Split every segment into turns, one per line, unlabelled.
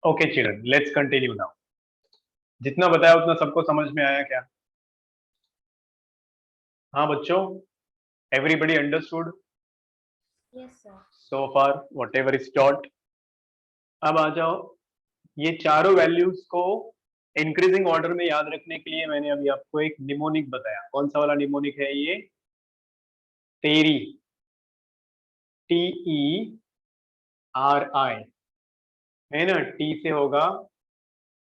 Okay children, let's continue now. जितना बताया उतना सबको समझ में आया क्या? हाँ बच्चों, everybody understood
Yes, sir.
So far what ever is taught? अब आ जाओ, ये चारों वैल्यूज को इंक्रीजिंग ऑर्डर में याद रखने के लिए मैंने अभी आपको एक निमोनिक बताया। कौन सा वाला निमोनिक है ये? तेरी, TERI है ना। टी से होगा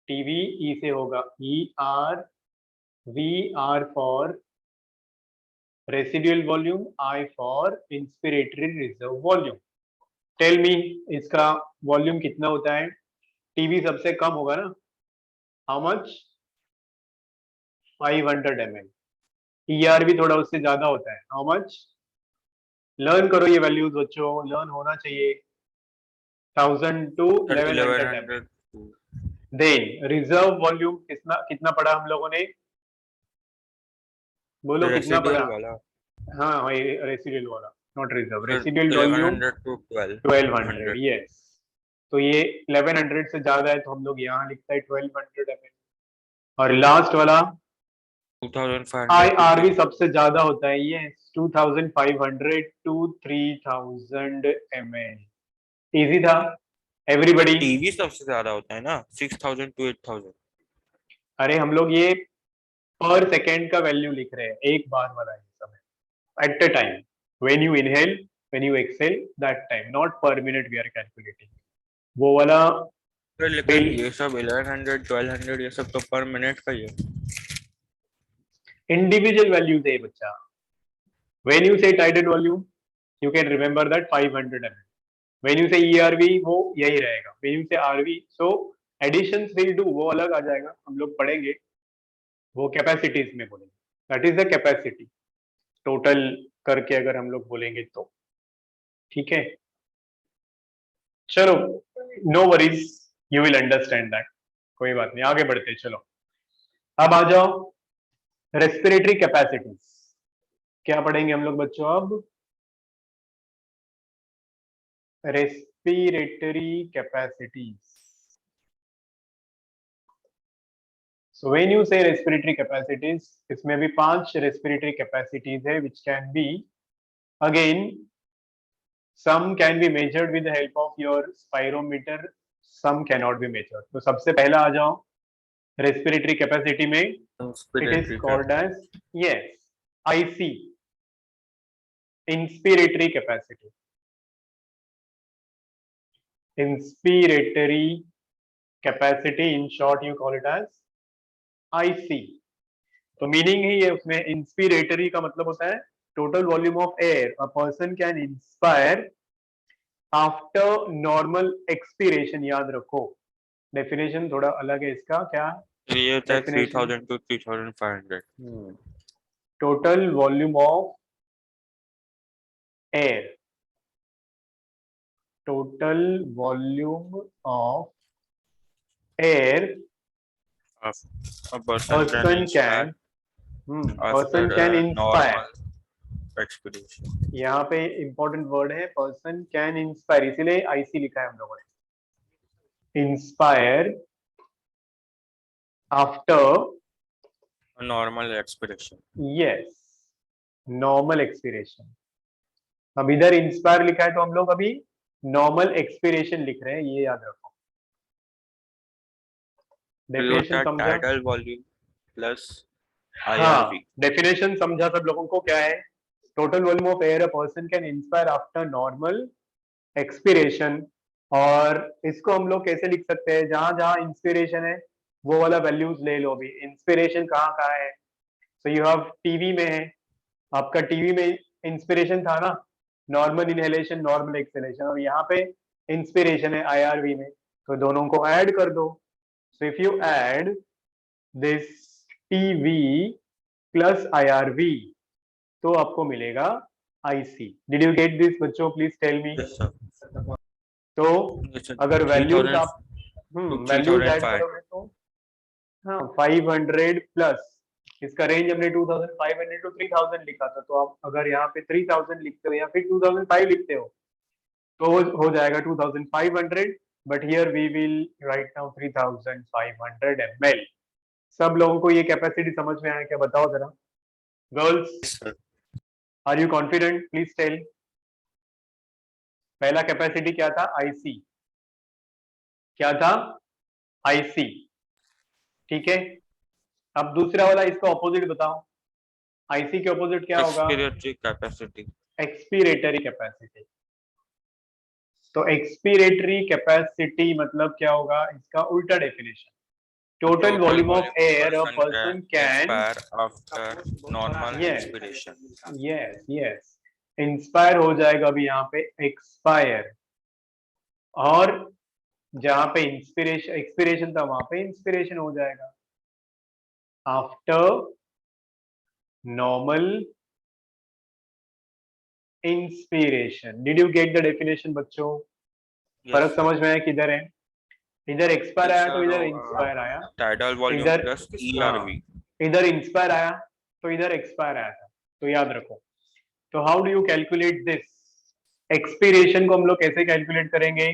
टीवी, ई से होगा ER, VR for residual volume, I for inspiratory reserve volume. Tell me, इसका वॉल्यूम कितना होता है? टीवी सबसे कम होगा ना, हाउ मच? 500 ml। ER भी थोड़ा उससे ज्यादा होता है, हाउ मच? लर्न करो ये वैल्यूज बच्चों, लर्न होना चाहिए। 1000 to 1100 ml।
1100
then reserve volume कितना कितना पढ़ा हम लोगों ने? बोलो कितना पढ़ा?
रेसिडुअल वाला
हाँ, रेसिडुअल वाला, नॉट रिजर्व।
फिर
रेसिडुअल वॉल्यूम
1100 to
1200। यस, तो ये 1100 से ज्यादा है तो हम लोग यहाँ लिखता है 1200 ml। और लास्ट वाला
2500
IR भी सबसे ज्यादा होता है, ये 2500 to 3000 ml। इजी था एवरीबडी?
टीवी सबसे ज्यादा होता है ना, 6000 to 8000।
अरे हम लोग ये पर सेकेंड का वैल्यू लिख रहे हैं, एक बार वाला है समय, at a time, when you inhale, when you exhale, that time, not per minute we are calculating. वो वाला
लेकिन ये सब 1100 1200 ये सब तो पर मिनट का ही है।
इंडिविजुअल वैल्यूज है बच्चा। When you say tidal volume, you can remember that 500 ml। When you say ERV, वो यही रहेगा। When you say RV, so additions will do, वो अलग आ जाएगा, हम लोग पढ़ेंगे वो कैपेसिटीज में बोलेंगे। That is the capacity, total करके अगर हम लोग बोलेंगे तो। ठीक है, चलो, no worries, you will understand that, कोई बात नहीं, आगे बढ़ते चलो। अब आ जाओ रेस्पिरेटरी कैपेसिटीज। क्या पढ़ेंगे हम लोग बच्चों अब? Respiratory capacities. So when you say respiratory capacities, इसमें भी 5 respiratory capacities है, which can be again, some can be measured with the help of your spirometer, some cannot be measured। तो सबसे पहला आ जाओ respiratory capacity में, it is called as, yes, IC, inspiratory capacity। Inspiratory capacity, in short you call it as IC। तो meaning ही है उसमें, inspiratory का मतलब होता है total volume of air a person can inspire after normal expiration. याद रखो, डेफिनेशन थोड़ा अलग है इसका। क्या
ये होता है?
definition?
3000 to 3500।
Total volume of air, total volume of air
A person
can inspire.
Experience.
यहाँ पे इंपॉर्टेंट वर्ड है पर्सन कैन इंस्पायर, इसीलिए IC लिखा है हम लोगों ने। Inspire after
normal expiration.
Yes, normal expiration. अब इधर इंस्पायर लिखा है तो हम लोग अभी नॉर्मल एक्सपीरेशन लिख रहे हैं, ये याद रखो। डेफिनेशन समझा?
टाइडल वॉल्यूम प्लस
हाँ,
IRV।
डेफिनेशन समझा सब लोगों को? क्या है? Total volume of air a person can inspire after normal expiration. और इसको हम लोग कैसे लिख सकते हैं? जहां जहां इंस्पिरेशन है वो वाला वैल्यूज ले लो। भी इंस्पिरेशन कहाँ कहाँ है? सो यू हैव टीवी में है, आपका टीवी में इंस्पिरेशन था ना, नॉर्मल इनहेलेशन, नॉर्मल एक्सहेलेशन, और यहाँ पे इंस्पिरेशन है IRV में, तो दोनों को ऐड कर दो। So if you add this TV plus IRV तो आपको मिलेगा IC। Did you get this बच्चों? Please tell me. तो अगर वैल्यूज आप वैल्यूज ऐड करोगे तो, हाँ, 500 प्लस इसका रेंज हमने 2500 to 3000 लिखा था, तो आप अगर यहाँ पे 3000 लिखते हो या फिर 2005 लिखते हो तो हो जाएगा 2500 but here we will write now 3500 ml. सब लोगों को ये कैपेसिटी समझ में आया क्या, बताओ जरा girls,
sir.
Are you confident, please tell. पहला कैपेसिटी क्या था, आईसी, क्या था, आईसी, ठीक है। अब दूसरा वाला, इसका ऑपोजिट बताओ, आईसी के ऑपोजिट क्या होगा,
Expiratory capacity.
Expiratory capacity. तो एक्सपीरेटरी कैपेसिटी मतलब क्या होगा, इसका उल्टा definition, total volume of air a person can
expire after normal
Yes.
expiration.
Yes yes, inspire हो जाएगा अभी यहाँ पे एक्सपायर, और जहां पे इंस्पिरेशन एक्सपिरेशन था वहां पे इंस्पिरेशन हो जाएगा, after normal inspiration. Did you get the definition बच्चों, फर्क
Yes,
समझ में आया किधर है, इधर एक्सपायर आया तो
sir.
इधर इंस्पायर आया,
Tidal volume
इधर
plus
हाँ,
ERV.
इधर इंस्पायर आया तो इधर एक्सपायर आया था, तो याद रखो। तो how do you calculate this, expiration को हम लोग कैसे कैलकुलेट करेंगे,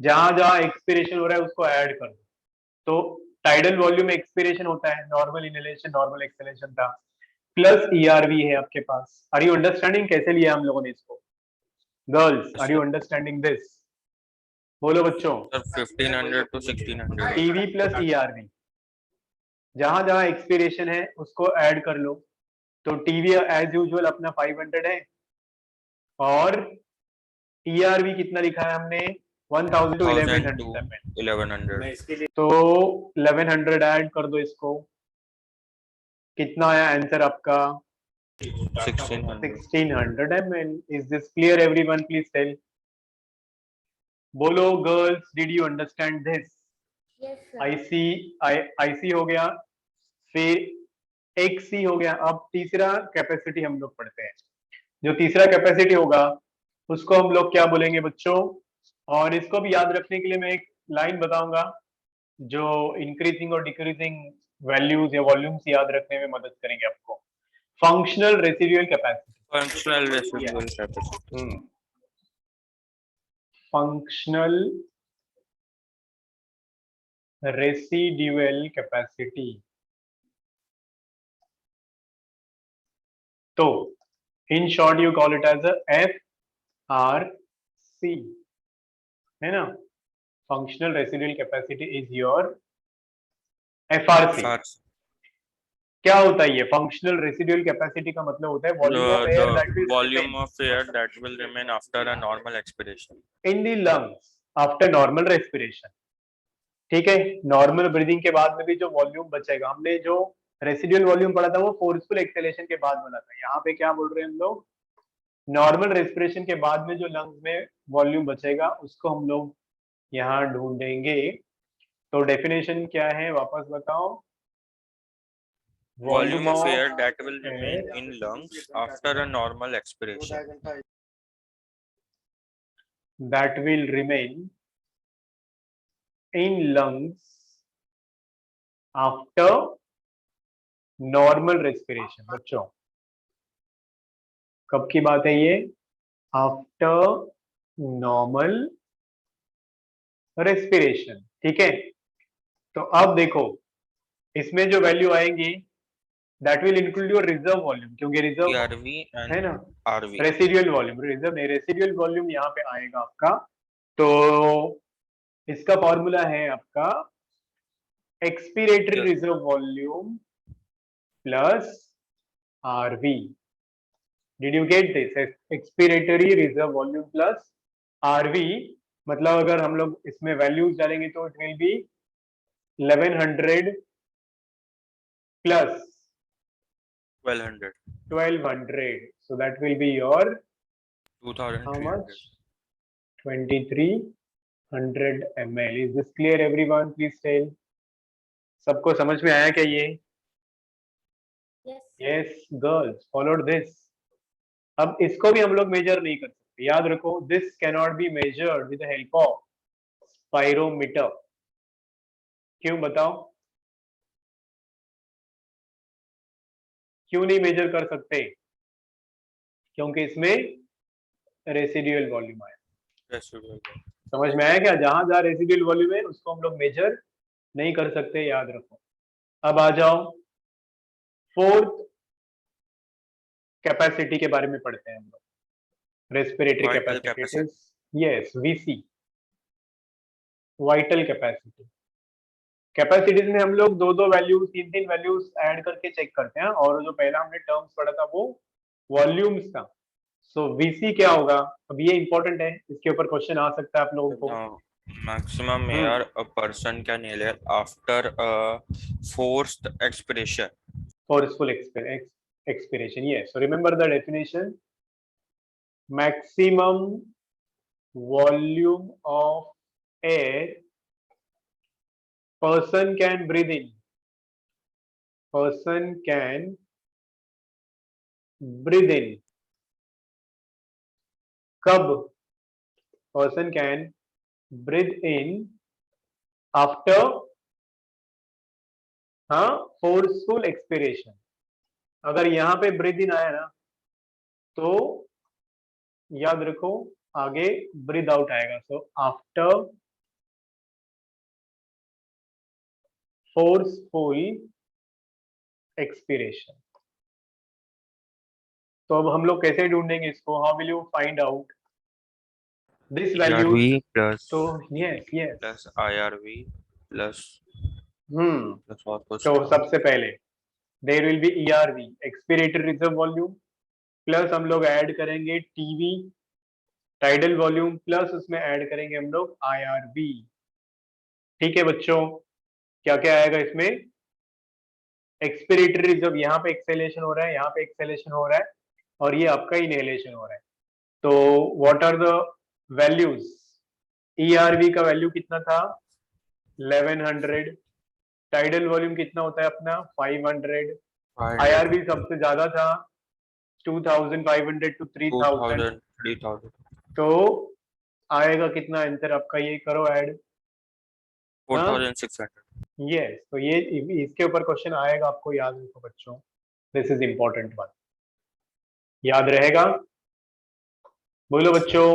जहां जहां एक्सपिरेशन हो रहा है उसको ऐड कर दो। तो टाइडल वॉल्यूम में एक्सपिरेशन होता है, नॉर्मल इनहेलेशन नॉर्मल एक्सहेलेशन था, प्लस ईआरवी है आपके पास। आर यू अंडरस्टैंडिंग कैसे लिया हम लोगों ने इसको, girls are you understanding this, बोलो बच्चों।
Sir, 1500 to 1600.
TV plus ERV, जहां जहां एक्सपिरेशन है उसको ऐड कर लो। तो टीवी एज यूजुअल अपना 500 है, और ईआरवी कितना लिखा है हमने, 1000 to
1000 to
1100
1100.
तो 1100 ऐड कर दो इसको, कितना आया आंसर आपका,
1600.
1600 ml। Is this clear everyone, please tell, बोलो girls, did you understand this.
Yes, sir.
IC IC हो गया, फिर एक सी हो गया। अब तीसरा कैपेसिटी हम लोग पढ़ते हैं, जो तीसरा कैपेसिटी होगा उसको हम लोग क्या बोलेंगे बच्चों, और इसको भी याद रखने के लिए मैं एक लाइन बताऊंगा जो इंक्रीजिंग और डिक्रीजिंग वैल्यूज या वॉल्यूम्स याद रखने में मदद करेंगे आपको। Functional residual capacity,
Functional residual capacity.
Functional residual capacity. तो in short you call it as F R C, है ना। Functional residual capacity is your F R C.
FRC.
क्या होता है ये फंक्शनल रेसिडुअल कैपेसिटी का मतलब होता है volume of air that
The
will
volume of air that will remain after a normal expiration.
In the lungs after normal respiration, ठीक है। नॉर्मल ब्रीदिंग के बाद में भी जो वॉल्यूम बचेगा, हमने जो रेसिडुअल वॉल्यूम पढ़ा था वो फोर्सफुल एक्सेलेशन के बाद बना था, यहाँ पे क्या बोल रहे हैं हम लोग, नॉर्मल रेस्पिरेशन के बाद में जो लंग्स में वॉल्यूम बचेगा उसको हम लोग यहाँ ढूंढेंगे। तो डेफिनेशन क्या है वापस बताओ,
Volume of air that will
air
remain in lungs after a normal expiration.
that will remain in lungs after normal respiration। बच्चों कब की बात है ये, आफ्टर नॉर्मल रेस्पिरेशन, ठीक है। तो अब देखो इसमें जो वैल्यू आएंगी that will include your reserve volume, क्योंकि रिजर्व
ERV
है
and
ना,
RV.
रेसिडुअल वॉल्यूम, रिजर्व नहीं रेसिडुअल वॉल्यूम यहाँ पे आएगा आपका। तो इसका फॉर्मूला है आपका expiratory
Yes.
Reserve volume plus RV. Did you get this, expiratory reserve volume plus RV, मतलब अगर हम लोग इसमें वैल्यूज डालेंगे तो it will be 1100 plus
1200.
1200, so that will be your how
2300.
much, 2300 ml। is this clear everyone, please tell, सबको समझ में आया क्या ये,
Yes, sir.
yes girls followed this। अब इसको भी हम लोग मेजर नहीं कर सकते, याद रखो this cannot be measured with the help of spirometer. क्यों बताओ, क्यों नहीं मेजर कर सकते, क्योंकि इसमें रेसिडुअल वॉल्यूम आया।
Residual.
समझ में आया क्या? जहां जहां रेसिडुअल वॉल्यूम है उसको हम लोग मेजर नहीं कर सकते, याद रखो। अब आ जाओ फोर्थ कैपेसिटी के बारे में पढ़ते हैं हम लोग। Respiratory
vital
capacity, it
capacity.
Is yes VC, vital capacity. Capacities में हम लोग दो दो वैल्यूज, तीन तीन वैल्यूज ऐड करके चेक करते हैं, और जो पहला हमने टर्म्स पढ़ा था वो वॉल्यूम्स था। सो वीसी क्या होगा? अब ये इंपॉर्टेंट है, इसके ऊपर क्वेश्चन आ सकता है आप लोगों को।
Maximum
hmm,
air a person can inhale after a forced expiration.
forceful expiration, yes. So remember the definition: maximum volume of air person can breathe in, person can breathe in, कब person can breathe in after, हाँ, forceful expiration। अगर यहाँ पे breathe in आया ना तो याद रखो आगे breathe out आएगा। So after forceful expiration। तो अब हम लोग कैसे ढूंढेंगे इसको? How will you find out this values?
ERV plus
तो yes yes,
plus IRV plus plus और कुछ
तो
था।
सबसे पहले there will be ERV, expiratory reserve volume, plus हम लोग ऐड करेंगे टीवी, टाइडल वॉल्यूम, प्लस उसमें ऐड करेंगे हम लोग आईआरवी। ठीक है बच्चों, क्या क्या आएगा इसमें? एक्सपीरेटरी रिजर्व, यहाँ पे एक्सेलेशन हो रहा है, यहाँ पे एक्सेलेशन हो रहा है, और ये आपका इनहेलेशन हो रहा है। तो what are the values? ERV का वैल्यू कितना था? 1100। टाइडल वॉल्यूम कितना होता है अपना? 500।
500,
आईआरवी सबसे ज्यादा था, 2500 to 3000।
2000, 3000,
तो आएगा कितना आंसर आपका? ये करो ऐड। हाँ
4600।
यस, तो ये इसके ऊपर क्वेश्चन आएगा, आपको याद रखो बच्चों, दिस इज इंपॉर्टेंट वन, याद रहेगा। बोलो बच्चों,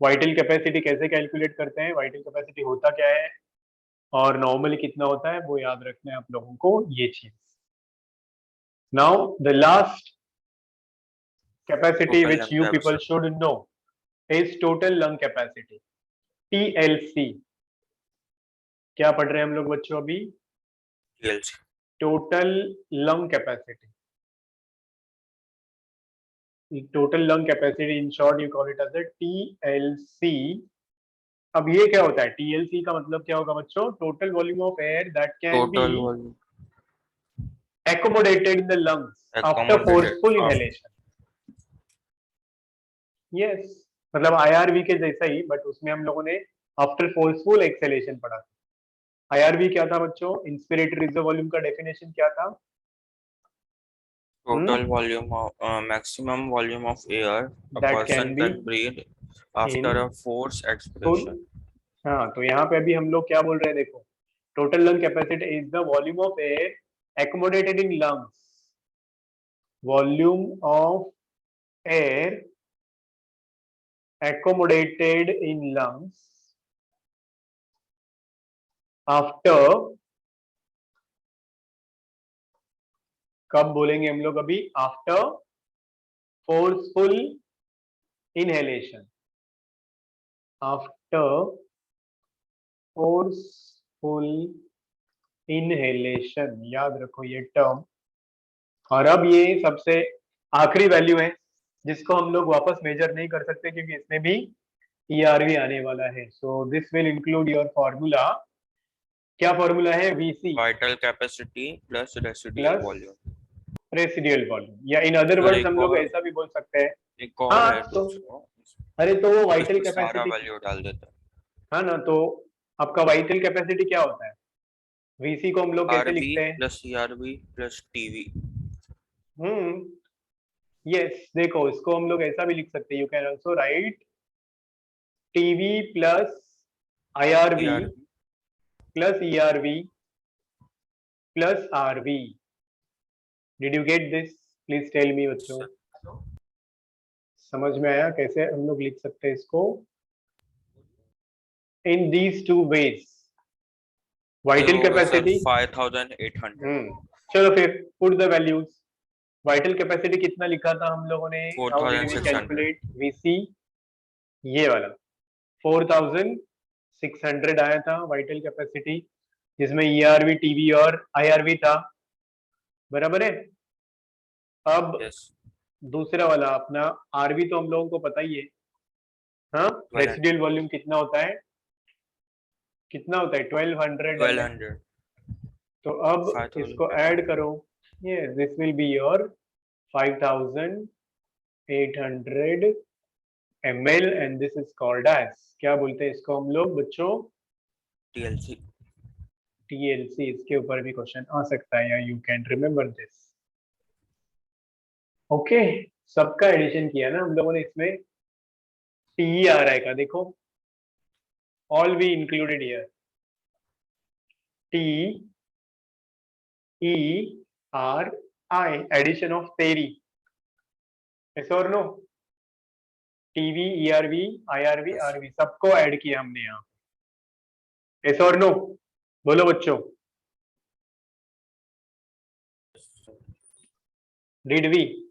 वाइटल कैपेसिटी कैसे कैलकुलेट करते हैं? वाइटल कैपेसिटी होता क्या है और नॉर्मली कितना होता है, वो याद रखना है आप लोगों को ये चीज। Now the last capacity
Total
which
lung
you people
capacity.
Should know is total lung capacity, TLC. क्या पढ़ रहे हैं हम लोग बच्चों अभी?
TLC.
Total lung capacity, total lung capacity, in short you call it as TLC. अब ये क्या होता है? टीएलसी का मतलब क्या होगा बच्चों? Total volume of air that can be
Total volume
accommodated in the lungs after
accommodated
forceful
after
inhalation। Yes, मतलब आईआरवी के जैसा ही, बट उसमें हम लोगों ने आफ्टर फोर्सफुल एक्सेलेशन पढ़ा था। आईआरवी क्या था बच्चों? इंस्पिरेटरी रिजर्व वॉल्यूम का डेफिनेशन क्या था?
total volume of maximum volume of air a
that can
person
be
can breathe
in
after a forced
full.
expiration.
हाँ, तो यहाँ पे अभी हम लोग क्या बोल रहे हैं देखो, total lung capacity is the volume of air accommodated in lungs, volume of air accommodated in lungs after, कब बोलेंगे हम लोग अभी? After forceful inhalation, after forceful inhalation, याद रखो ये टर्म। और अब ये सबसे आखिरी वैल्यू है जिसको हम लोग वापस मेजर नहीं कर सकते क्योंकि इसमें भी ईआरवी आने वाला है। So this will include your formula. क्या फॉर्मूला है? VC
Vital capacity plus residual
plus
volume.
Residual volume, या इन अदर
अगर
वर्ड्स हम लोग ऐसा भी बोल सकते हैं।
एक और
हाँ
है
तो,
दूसरा,
अरे तो वो वाइटल
इसमें सारा
कैपेसिटी,
वैल्यू डाल देता है।
हाँ ना, तो आपका वाइटल कैपेसिटी क्या होता है? वीसी को हम लोग कैसे
RV
लिखते हैं?
plus ERV plus TV.
Hmm, yes, देखो इसको हम लोग ऐसा भी लिख सकते हैं, you can also write TV plus IRV
ERV.
Plus ERV plus RV. Did you get this? Please tell me बच्चों, समझ में आया कैसे हम लोग लिख सकते हैं इसको? in these two ways. Vital
ये होगा सर
capacity
5800
चलो फिर put the values. Vital capacity कितना लिखा था हम लोगों ने? How did we
4600
calculate? VC ये वाला 4600 आया था वाइटल कैपेसिटी, जिसमें ERV, TV और IRV था, बराबर है। अब
यस
दूसरा वाला अपना RV तो हम लोगों को पता ही है, हाँ, रेसिडुअल वॉल्यूम कितना होता है, कितना होता है 1200
1200
तो अब
5000
इसको ऐड करो, ये this will be your 5800 ml and this is called as, क्या बोलते हैं इसको हम लोग बच्चों?
TLC
TLC। इसके ऊपर भी क्वेश्चन आ सकता है, या you can remember this. Okay, सबका एडिशन किया ना हम लोगों ने, इसमें TE आ रहा है का देखो, all we included here, TERI addition of तेरी, ऐसा और नो, TV, ERV, IRV,
Yes.
RV सबको ऐड किया हमने यहाँ, ऐसा और नो, बोलो बच्चों, डिड वी,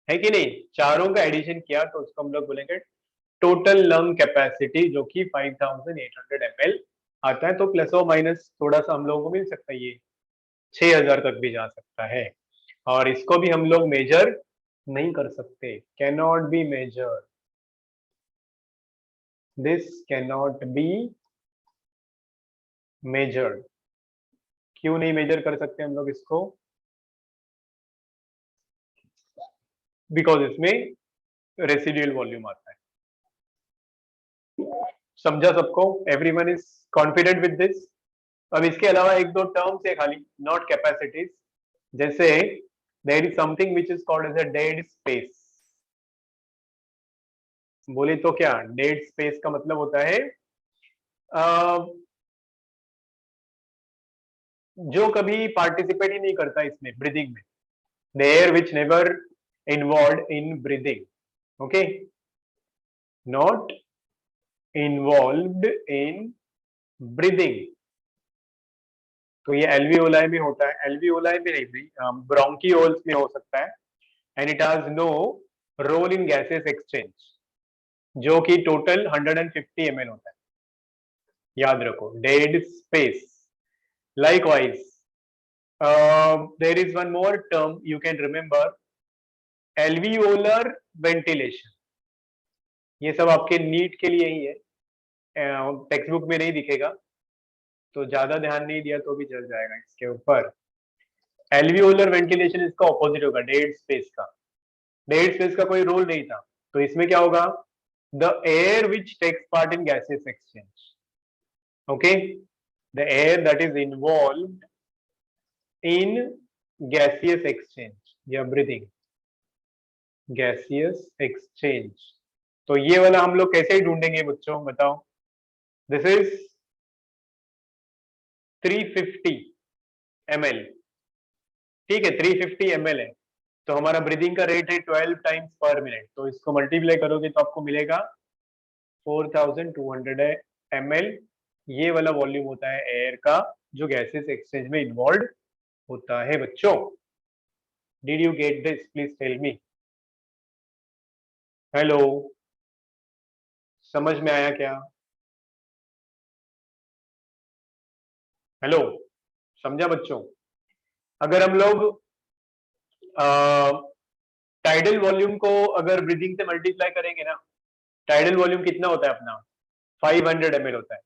है कि नहीं? चारों का एडिशन किया तो उसको हम लोग बोलेंगे टोटल लंग कैपेसिटी, जो कि 5800 ml आता है। तो प्लस और माइनस थोड़ा सा हम लोगों को मिल सकता है, ये 6000 तक भी जा सकता है, और इसको भी हम लोग मेजर नहीं कर सकते, can not be measure, this can not be measured. क्यों नहीं मेजर कर सकते हम लोग इसको? बिकॉज इसमें रेसिडुअल वॉल्यूम आता है। समझा सबको? Everyone is confident with this? अब इसके अलावा एक दो टर्म्स है खाली, नॉट कैपेसिटीज, जैसे there is something which is called as a dead space. बोले तो क्या डेड स्पेस का मतलब होता है? जो कभी पार्टिसिपेट ही नहीं करता इसमें, ब्रीदिंग में, the air which never involve in breathing, okay, not involved in breathing. तो ये एल्वियोलाई में होता है, एल्वियोलाई में नहीं, ब्रोंकियोल्स में हो सकता है, and it has no role in gases exchange, जो कि टोटल 150 ml होता है, याद रखो, dead space. Likewise, there is one more term you can remember, alveolar ventilation. ये सब आपके नीट के लिए ही है, टेक्स्ट बुक में नहीं दिखेगा, तो ज्यादा ध्यान नहीं दिया तो भी चल जाएगा इसके ऊपर। एल्वियोलर वेंटिलेशन इसका ऑपोजिट होगा डेड स्पेस का, डेड स्पेस का कोई रोल नहीं था, तो इसमें क्या होगा? The air which takes part in gases exchange, okay, the air that is involved in gaseous exchange या ब्रीदिंग, गैसियस एक्सचेंज। तो ये वाला हम लोग कैसे ढूंढेंगे बच्चों, बताओ? दिस इज 350 ml, ठीक है, 350 ml है, तो हमारा ब्रीदिंग का रेट है 12 टाइम्स पर मिनट, तो इसको मल्टीप्लाई करोगे तो आपको मिलेगा 4200 ml। ये वाला वॉल्यूम होता है एयर का, जो गैसेस एक्सचेंज में इन्वॉल्व होता है बच्चों। Did you get this? Please tell me. Hello, समझ में आया क्या? हेलो, समझा बच्चों? अगर हम लोग टाइडल वॉल्यूम को अगर ब्रीदिंग से मल्टीप्लाई करेंगे ना, टाइडल वॉल्यूम कितना होता है अपना? 500 ml होता है,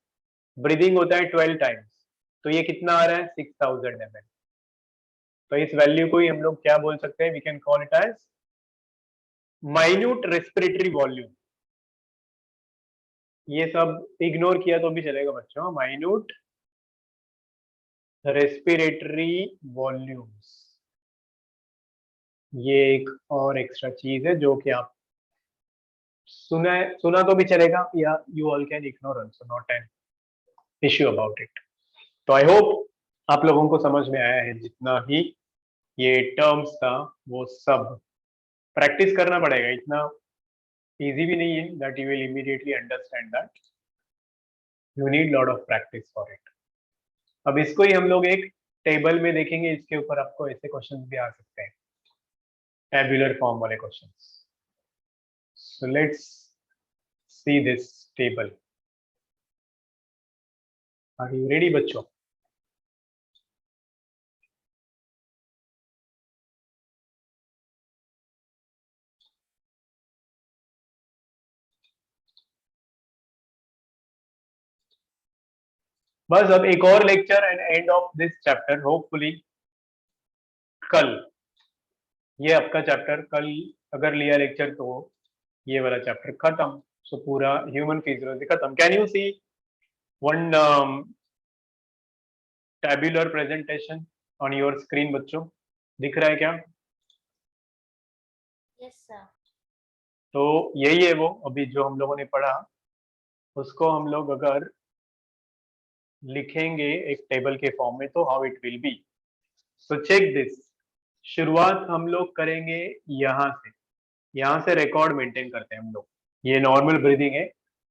ब्रीदिंग होता है 12 टाइम्स, तो ये कितना आ रहा है? 6000 ml। तो इस वैल्यू को ही हम लोग क्या बोल सकते हैं? We can call it as minute respiratory volume. ये सब इग्नोर किया तो भी चलेगा बच्चों, माइन्यूट रेस्पिरेटरी वॉल्यूम्स, ये एक और एक्स्ट्रा चीज है जो कि आप सुना तो भी चलेगा, या you all can ignore also, not an issue about it. तो आई होप आप लोगों को समझ में आया है, जितना ही ये टर्म्स था वो सब प्रैक्टिस करना पड़ेगा, इतना इजी भी नहीं है that you will immediately understand that. You need lot of practice for it. अब इसको ही हम लोग एक टेबल में देखेंगे, इसके ऊपर आपको ऐसे क्वेश्चंस भी आ सकते हैं, टेबुलर फॉर्म वाले questions. So let's see this table. Are you ready बच्चों? बस अब एक और lecture and end of this chapter hopefully. कल ये आपका चैप्टर, कल अगर लिया लेक्चर तो ये वाला चैप्टर खत्म. सो पूरा ह्यूमन फिजियोलॉजी खत्म. Can you see one tabular presentation on your screen बच्चों? दिख रहा है क्या?
Yes, sir.
तो यही है वो अभी जो हम लोगों ने पढ़ा, उसको हम लोग अगर लिखेंगे एक टेबल के फॉर्म में तो how it will be. So check this. शुरुआत हम लोग करेंगे यहाँ से रिकॉर्ड मेंटेन करते हैं हम लोग. ये नॉर्मल ब्रीदिंग है.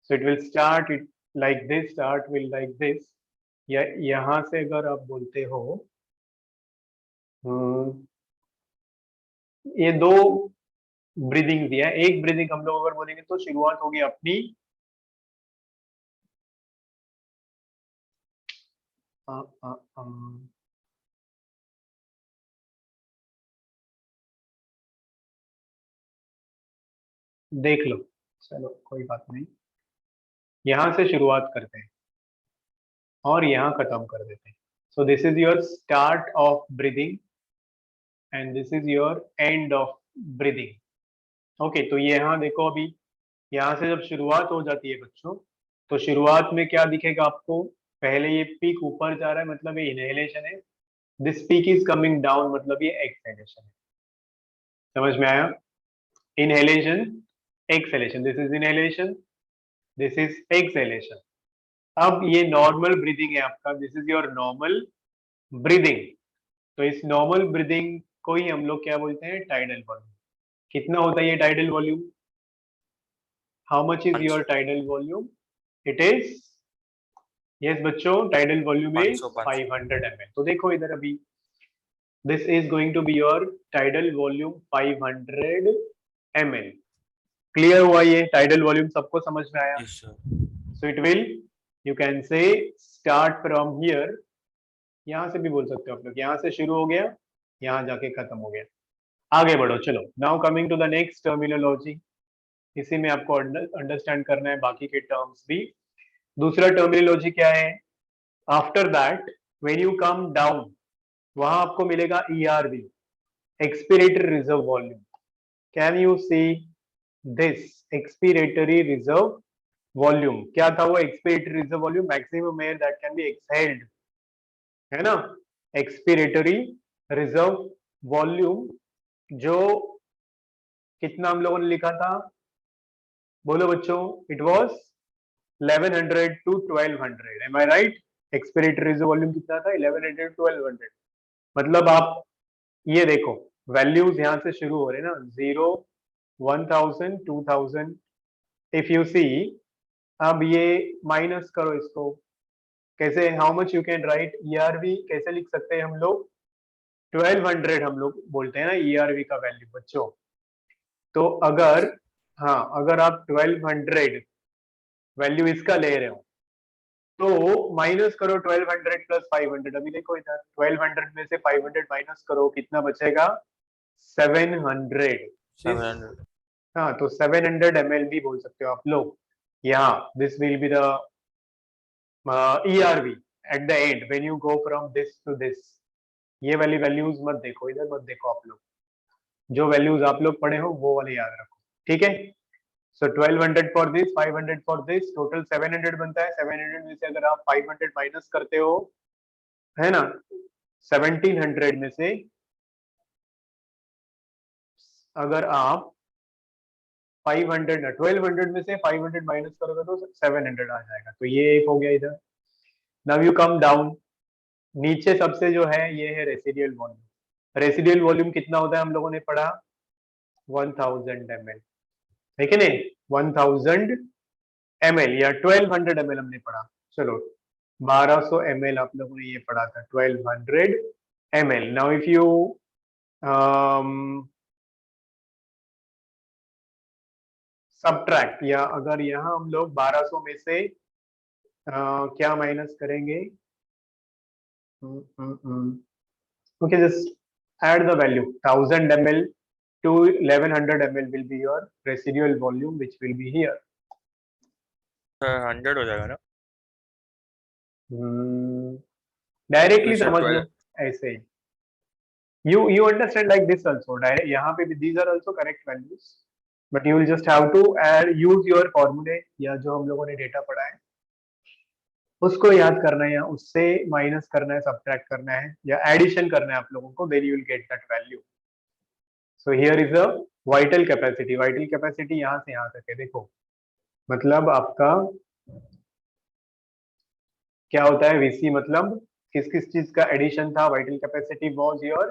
So it will start it like this, start will like this. या यहाँ से अगर आप बोलते हो ये दो ब्रीदिंग दिया है. एक ब्रीदिंग हम लोग अगर बोलेंगे तो शुरुआत होगी अपनी देख लो, चलो कोई बात नहीं. यहाँ से शुरुआत करते हैं और यहाँ खत्म कर देते हैं. So this is your start of breathing and this is your end of breathing. Okay, तो ये यहाँ देखो, अभी यहाँ से जब शुरुआत हो जाती है बच्चों, तो शुरुआत में क्या दिखेगा आपको? पहले ये पीक ऊपर जा रहा है, मतलब ये इनहेलेशन है. This peak is coming down, मतलब ये एक्सहेलेशन है. समझ में आया? Inhalation, exhalation. This is inhalation, this is exhalation. अब ये नॉर्मल ब्रीदिंग है आपका. This is your normal breathing. तो इस नॉर्मल ब्रीदिंग को ही हम लोग क्या बोलते हैं? Tidal volume. कितना होता है ये tidal volume? How much is your tidal volume? It is, yes बच्चों, टाइडल वॉल्यूम इज 500 ml. तो देखो इधर अभी, this is going to be your tidal volume 500 ml. Clear हुआ? ये टाइडल वॉल्यूम सबको समझ में आया?
Yes, sir.
So it will, you can say start from here. यहाँ से भी बोल सकते हो आप लोग. यहाँ से शुरू हो गया, यहाँ जाके खत्म हो गया. आगे बढ़ो. चलो, now coming to the next terminology. इसी में आपको अंडरस्टैंड करना है बाकी के टर्म्स भी. दूसरा टर्मिनोलॉजी क्या है? After that when you come down, वहां आपको मिलेगा ERV, expiratory reserve volume. Can you see this expiratory reserve volume? क्या था वो expiratory reserve volume? Maximum air that can be exhaled, है ना? एक्सपीरेटरी रिजर्व वॉल्यूम, जो कितना हम लोगों ने लिखा था? बोलो बच्चों. It was 1100 to 1200. Am I right? Expiratory reserve volume कितना था? 1100 to 1200. मतलब आप ये देखो, वैल्यूज यहाँ से शुरू हो रहे हैं ना, 0, 1000, 2000. इफ यू सी, अब ये माइनस करो इसको. कैसे? How much you can write ERV? कैसे लिख सकते हैं हम लोग? 1200 हम लोग बोलते हैं ना ERV का वैल्यू बच्चों. तो अगर, हाँ, अगर आप 1200 वैल्यू इसका ले रहे हो तो माइनस करो 1200 प्लस 500. अभी देखो इधर 1200 में से 500 माइनस करो, कितना बचेगा? 700.
700.
हाँ, तो 700 ml भी बोल सकते हो आप लोग. यहाँ this will be the ERV at the end when you go from this to this. ये वाली वैल्यूज मत देखो, इधर मत देखो आप लोग. जो वैल्यूज आप लोग पढ़े हो वो वाले याद रखो, ठीक है? सो 1200 for this, 500 for this, total 700 बनता है. 700 में से अगर आप 500 माइनस करते हो, है ना, 1700 में से अगर आप 500 ना 1200 में से 500 माइनस करोगे तो 700 आ जाएगा. तो ये एक हो गया इधर. Now you come down. नीचे सबसे जो है ये है रेसिडियल वॉल्यूम. रेसिडियल वॉल्यूम कितना होता है हम लोगों ने पढ़ा? 1000 ml. है कि नहीं? 1000 ml या 1200 ml हमने पढ़ा, चलो 1200 ml आप लोगों ने ये पढ़ा था, 1200 ml. Now if you subtract, या अगर यहाँ हम लोग 1200 में से क्या माइनस करेंगे, okay, just add the value 1000 ml to 1100 ml will be your residual volume which will be here.
100 हो जाएगा ना?
डायरेक्टली
जैसे
समझ लो
12
ऐसे ही. You understand like this also. Direct यहाँ पे भी these are also correct values, but you will just have to use your formula, या जो हम लोगों ने डेटा पढ़ा है उसको याद करना है, या उससे माइनस करना है, सब्ट्रैक्ट करना है, या एडिशन करना है आप लोगों को, then you will get that value. So here is a vital capacity. Vital capacity यहाँ से यहाँ तक है, देखो मतलब आपका क्या होता है VC, मतलब किस किस चीज का एडिशन था. वाइटल कैपेसिटी वाज योर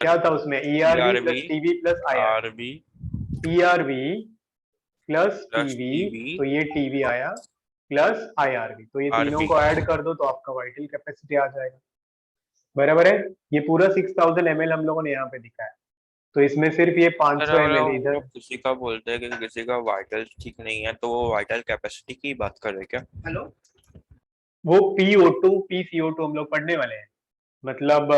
क्या था उसमें, ERV plus TV plus IR,
RB
ERV plus
plus
TV,
TV
तो ये TV आया प्लस IRV, तो ये तीनों
RB
को ऐड कर दो तो आपका वाइटल कैपेसिटी आ जाएगा. बराबर है. ये पूरा 6000 ml हम लोगों ने यहाँ पे दिखा है, तो इसमें सिर्फ ये 500 ml इधर.
लोग किसी का बोलते हैं कि किसी का वाइटल ठीक नहीं है तो वो वाइटल कैपेसिटी की बात कर रहे हैं क्या?
हेलो, वो PO2 PCO2 हम लोग पढ़ने वाले हैं, मतलब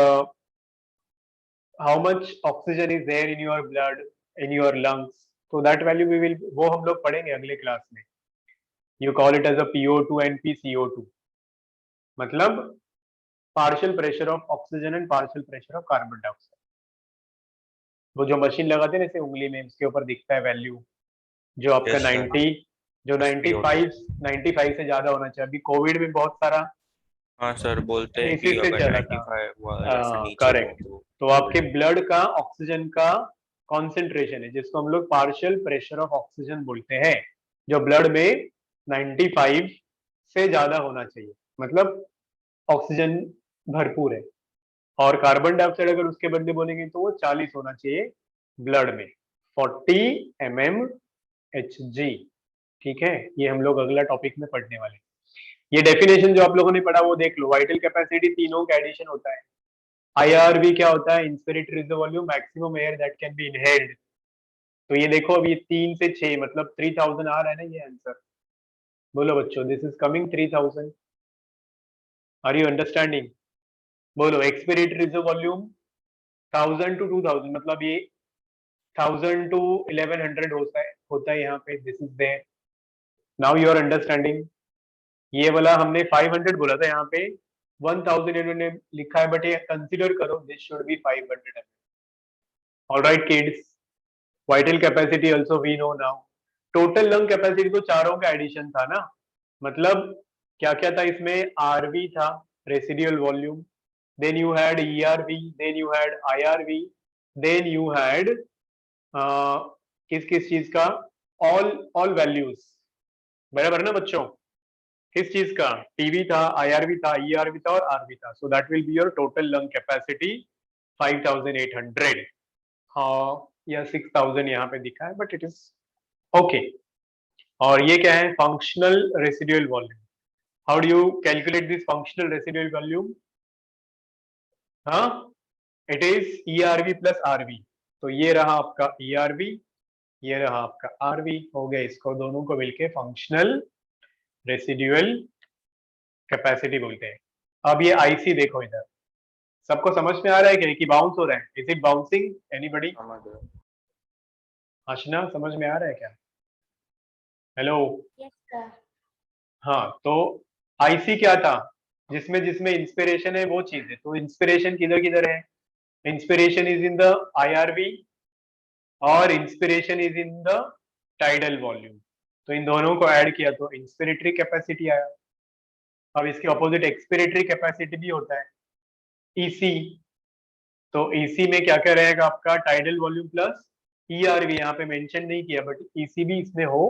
how much oxygen is there in your blood, in your lungs, तो दैट वैल्यू वी विल, वो हम लोग पढ़ेंगे अगले क्लास में. You call it as a PO2 and PCO2, मतलब partial pressure of oxygen and partial pressure of carbon dioxide. वो जो मशीन लगाते हैं जैसे उंगली में, उसके ऊपर दिखता है वैल्यू, जो आपका
Yes, sir.
90, जो
Yes,
95 से ज्यादा होना चाहिए. अभी कोविड में बहुत सारा
हाँ सर, बोलते हैं
इसी
कि
से
अगर
चला था.
95 हुआ या फिर नीचे
करेक्ट.
हो
तो आपके ब्लड का ऑक्सीजन का कॉन्सेंट्रेशन है, जिसको हम लोग पार्शियल प्रेशर ऑफ ऑक्सीजन बोलते हैं, जो ब्लड में 95 से ज्यादा होना चाहिए, मतलब ऑक्सीजन भरपूर है. और कार्बन डाइऑक्साइड अगर उसके बदले बोलेंगे तो वो 40 होना चाहिए ब्लड में, 40 mmHg. ठीक है, ये हम लोग अगला टॉपिक में पढ़ने वाले हैं. ये डेफिनेशन जो आप लोगों ने पढ़ा वो देख लो. वाइटल कैपेसिटी तीनों का एडिशन होता है. IRV क्या होता है, inspiratory reserve volume, maximum air that can be inhaled. तो ये देखो अभी 3 से 6 मतलब 3000 आ रहा है ना ये आंसर. बोलो बच्चों, this is coming 3000. Are you understanding? बोलो. एक्सपिरेटरी रिजर्व वॉल्यूम 1000 to 2000, मतलब ये 1000 to 1100 होता है यहाँ पे. This is there. Now you are understanding. ये वाला हमने 500 बोला था, यहाँ पे 1000 इन्होंने लिखा है, बट ये कंसीडर करो this should be 500. Alright kids, vital capacity also we know now. Total lung capacity तो चारों का एडिशन था ना, मतलब क्या क्या था इसमें, RV था residual volume, then you had ERV, then you had IRV, then you had किस किस चीज का, ऑल वैल्यूज. बराबर ना बच्चों? किस चीज का, TV था, IRV था, ERV था और RV था. So that will be your total lung capacity 5800. हाँ, या 6000 यहाँ पे दिखा है, बट इट इज ओके. और ये क्या है, functional residual volume. How do you calculate this functional residual volume? हाँ, it is ERV plus RV. तो ये रहा आपका ERV, ये रहा आपका RV, हो गया. इसको दोनों को मिलके फंक्शनल रेसिडुअल कैपेसिटी बोलते हैं. अब ये IC देखो इधर, सबको समझ में आ रहा है क्या कि बाउंस हो रहा है? Is it bouncing? एनीबॉडी? आशना, समझ में आ रहा है क्या? हेलो.
Yes, sir.
हाँ, तो IC क्या था, जिसमें जिसमें इंस्पिरेशन है वो चीज है. तो इंस्पिरेशन किधर किधर है? Inspiration is in the IRV और inspiration is in the tidal volume. तो इन दोनों को ऐड किया तो इंस्पिरेटरी कैपेसिटी आया. अब इसके ऑपोजिट एक्सपिरेटरी कैपेसिटी भी होता है, EC. तो EC में क्या क्या रहेगा आपका, टाइडल वॉल्यूम प्लस ERV. यहाँ पे मेंशन नहीं किया, बट EC भी इसमें हो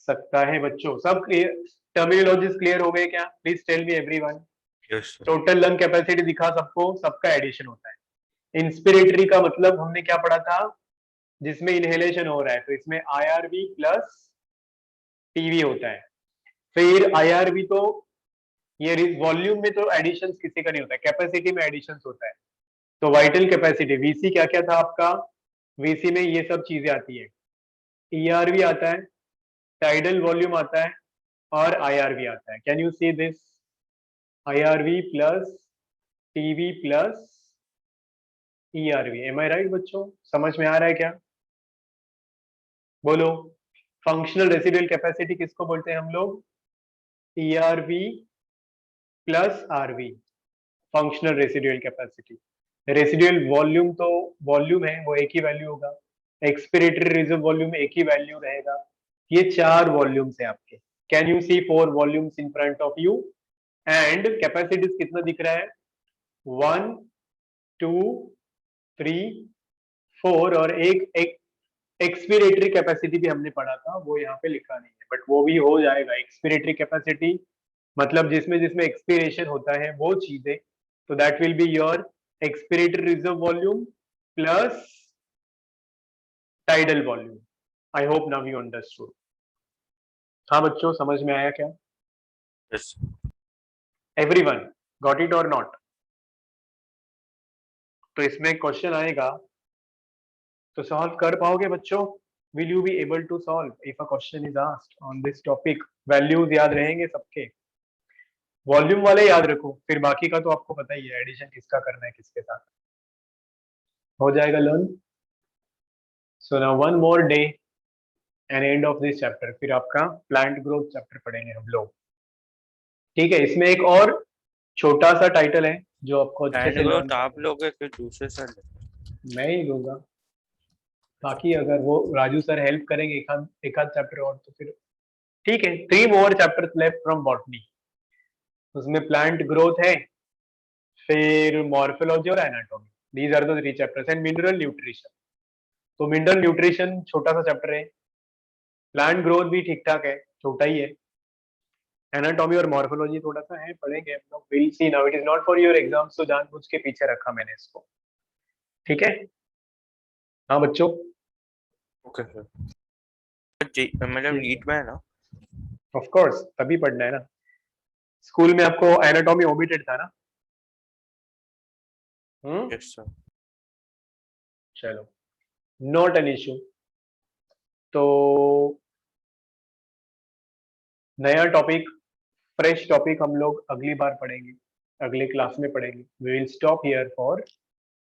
सकता है. बच्चों सब क्लियर, टर्मिनोलॉजीज क्लियर हो गए क्या? Please tell me everyone.
Yes, sir.
Total lung capacity दिखा सबको, सबका एडिशन होता है. इंस्पिरेटरी का मतलब हमने क्या पढ़ा था, जिसमें इनहेलेशन हो रहा है, तो इसमें IRV प्लस टीवी होता है। फिर IRV तो ये वॉल्यूम में तो एडिशन किसी का नहीं होता है, कैपेसिटी में एडिशन होता है। तो वाइटल कैपेसिटी VC क्या क्या था आपका, VC में ये सब चीजें आती है, ERV आता है, टाइडल वॉल्यूम आता है और IRV आता है। Can you see this, IRV plus TV plus ERV, am I right बच्चों? समझ में आ रहा है क्या? बोलो, फंक्शनल रेसिडुअल कैपेसिटी किसको बोलते हैं हम लोग? ERV plus RV, functional residual capacity. Residual volume तो वॉल्यूम है, वो एक ही वैल्यू होगा। एक्सपिरेटरी रिजर्व वॉल्यूम एक ही वैल्यू रहेगा। ये 4 वॉल्यूम्स है आपके। Can you see 4 volumes in front of you? And capacities कितना दिख रहा है? 1 2 3 4, और एक एक्सपिरेटरी कैपेसिटी भी हमने पढ़ा था, वो यहाँ पे लिखा नहीं है, बट वो भी हो जाएगा। एक्सपिरेटरी कैपेसिटी मतलब जिसमें जिसमें एक्सपिरेशन होता है वो चीजें, तो that will be your expiratory reserve volume plus tidal volume. I hope now you understood. हाँ बच्चों, समझ में आया क्या?
Yes.
एवरीवन गॉट इट और नॉट? तो इसमें क्वेश्चन आएगा तो सॉल्व कर पाओगे बच्चों? Will you be able to solve if a question is asked on this topic? Values याद रहेंगे सबके? वॉल्यूम वाले याद रखो, फिर बाकी का तो आपको पता ही है, एडिशन किसका करना है किसके साथ। हो जाएगा learn. So now one more day and end of this chapter, फिर आपका प्लांट ग्रोथ चैप्टर पढ़ेंगे हम लोग। ठीक है, इसमें एक और छोटा सा टाइटल है जो आपको अच्छे से लर्न,
तो आप लोग फिर दूसरे सर
मैं ही लूंगा। बाकी अगर वो राजू सर हेल्प करेंगे एक आध चैप्टर और तो फिर ठीक है। 3 more chapters left from botany, उसमें प्लांट ग्रोथ है, फिर मॉर्फोलॉजी और anatomy. These are the 3 chapters and mineral nutrition. तो मिनरल न्यूट्रिशन छोटा सा चैप्टर है, प्लांट ग्रोथ भी ठीक ठाक है, छोटा ही है। एनाटॉमी और मॉर्फोलॉजी थोड़ा सा है, पढ़ेंगे हम लोग। Will see, now it is not for your exam, तो जानबूझ के पीछे रखा मैंने इसको। ठीक है? हाँ बच्चों।
Okay sir. मतलब नीट में है ना?
ऑफ कोर्स, तभी पढ़ना है ना। स्कूल में आपको एनाटॉमी ओमिटेड था ना?
Yes sir.
चलो, नॉट एन इश्यू। तो नया टॉपिक, फ्रेश टॉपिक हम लोग अगली बार पढ़ेंगे, अगले क्लास में पढ़ेंगे। We will stop here for